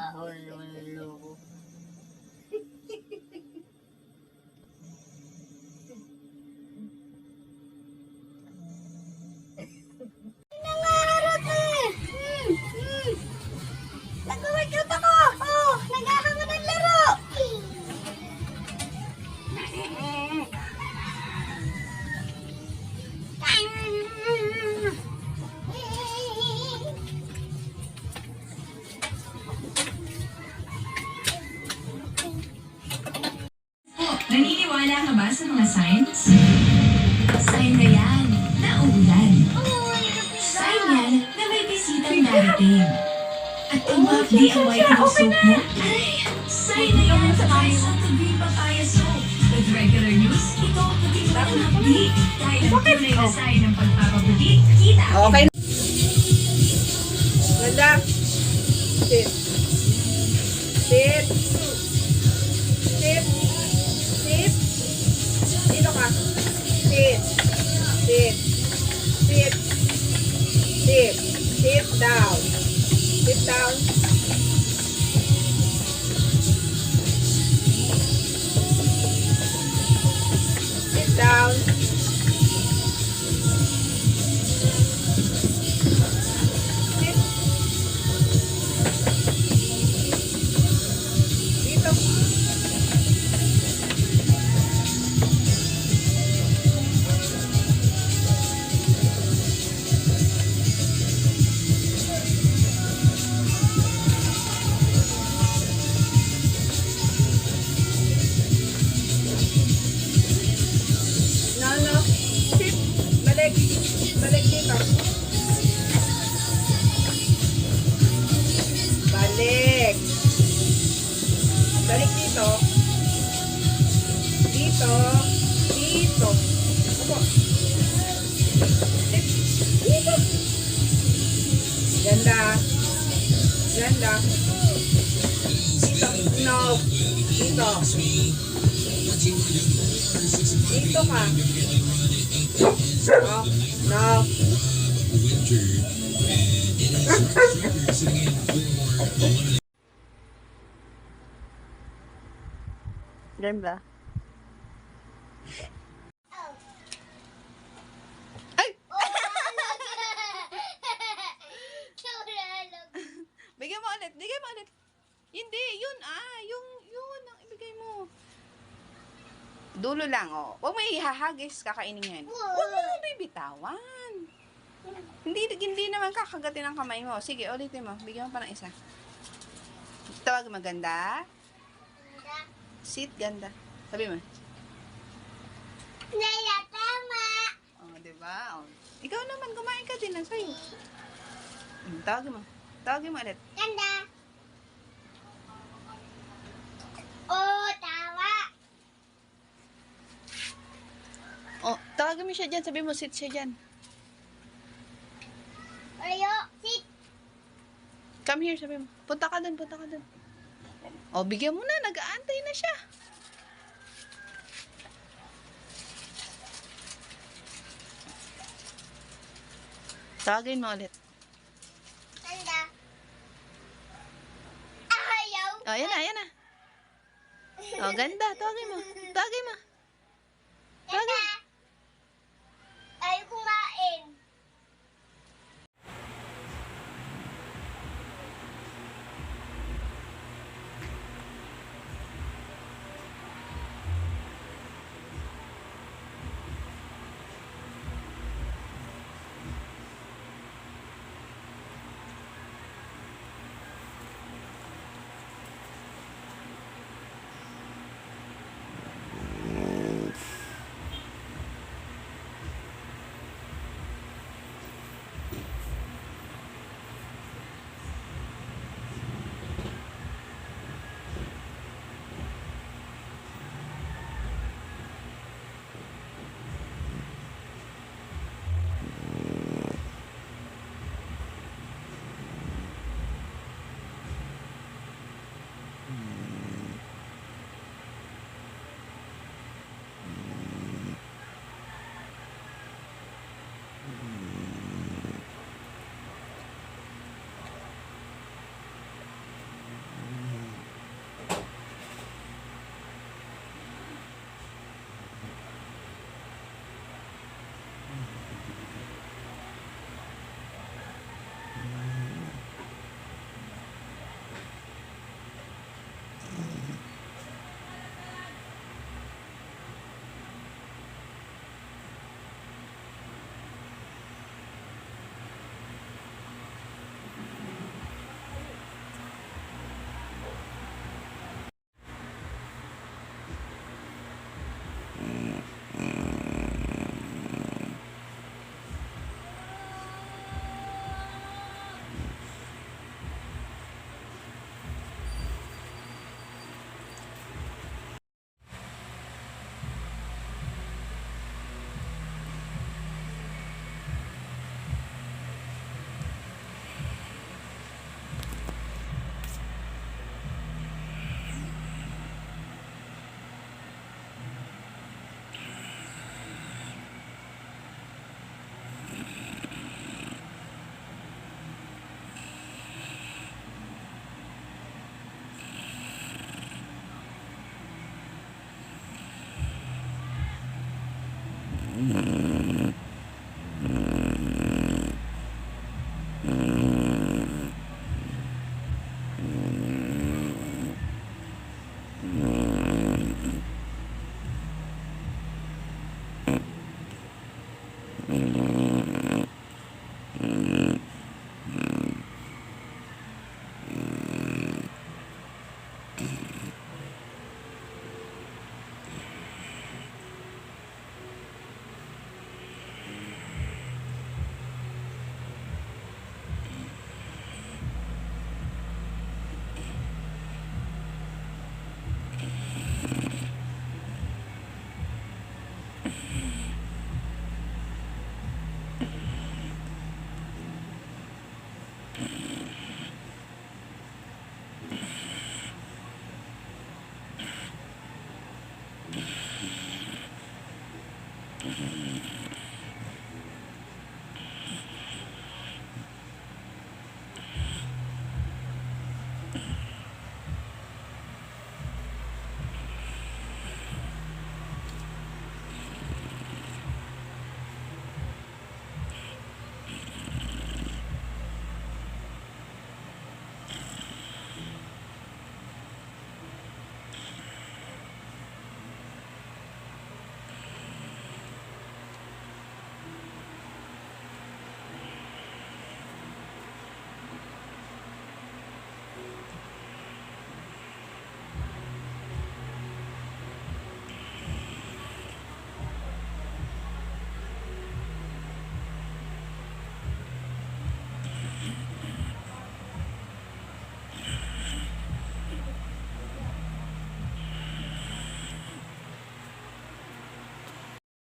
Ahol naman ng loko. Nangaharot eh! Nag-workout ako! Oh, nag-ahama ng laro! Naniniwala ka ba sa mga signs? Sign na yan na uulan. Sign yan na may bisitang darating. At kung mag-DIY ka ng soap mo, ay, sign na yan sa Tubi Papaya Soap. With regular use, ito ang puting hapdi. Dahil ang tunay na sign ng pagpapaputi, kita. Okay. Ganda. Sit. Sit. Sit. Sit. Dito ka. Sit. Sit. Sit. Sit. Sit down. Sit down. Sit down. Sit. Dito. No, no. Sit. Balik. Balik dito. Balik. Balik dito. Dito. Dito. Opo. Sit. Dito. Ganda. Ganda. Dito. No. Dito. Dito ka. No. No. Ganda. Ay! Bigyan mo ulit. Bigyan mo ulit. Hindi. Yun Yun ang ibigay mo. Dulo lang, oh. Huwag mo ihahagis. Kakainin yan. Huwag mo bibitawan. Hindi naman kakagatin ang kamay mo. Sige, ulitin mo. Bigyan mo pa ng isa. Tawag maganda. Sit, ganda. Sabi mo. Naya, tama! Oh, diba? Oh. Ikaw naman, kumain ka din lang sa'yo. Tawagin mo. Tawagin mo ulit. Ganda! Oh, tawa! Oh, tawagin mo siya dyan. Sabi mo, sit siya dyan. Ayo, sit! Come here, sabi mo. Punta ka dun, punta ka dun. Oh, bigyan mo na. Nag-aantay na siya. Tawagin mo ulit. Ganda! Ayaw! Oh, yan na, yan na. Oh, ganda. Tawagin mo. Tawagin mo. Ganda! Ayaw kumain!